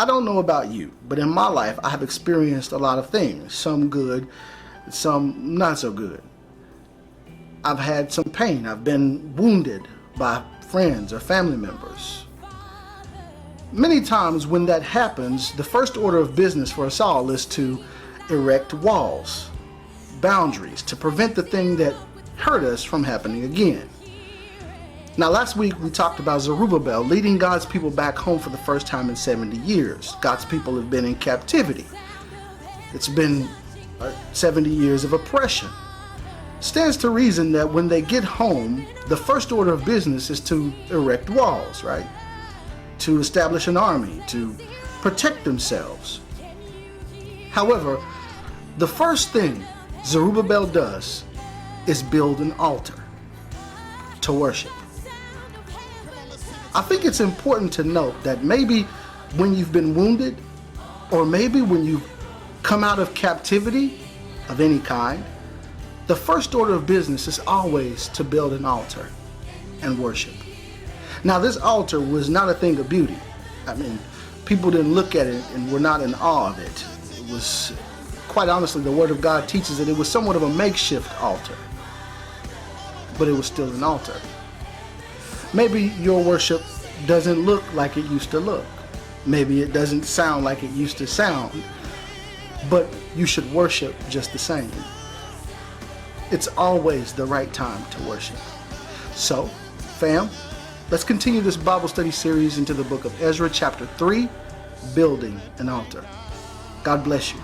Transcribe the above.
I don't know about you, but in my life I have experienced a lot of things, some good, some not so good. I've had some pain. I've been wounded by friends or family members. Many times when that happens, the first order of business for us all is to erect walls, boundaries, to prevent the thing that hurt us from happening again. Now, last week we talked about Zerubbabel leading God's people back home for the first time in 70 years. God's people have been in captivity. It's been 70 years of oppression. Stands to reason that when they get home, the first order of business is to erect walls, right? To establish an army, to protect themselves. However, the first thing Zerubbabel does is build an altar to worship. I think it's important to note that maybe when you've been wounded, or maybe when you've come out of captivity of any kind, the first order of business is always to build an altar and worship. Now, this altar was not a thing of beauty. I mean, people didn't look at it and were not in awe of it. It was, quite honestly, the Word of God teaches that it was somewhat of a makeshift altar, but it was still an altar. Maybe your worship doesn't look like it used to look. Maybe it doesn't sound like it used to sound, but you should worship just the same. It's always the right time to worship. So, fam, let's continue this Bible study series into the book of Ezra, chapter 3, Building an Altar. God bless you.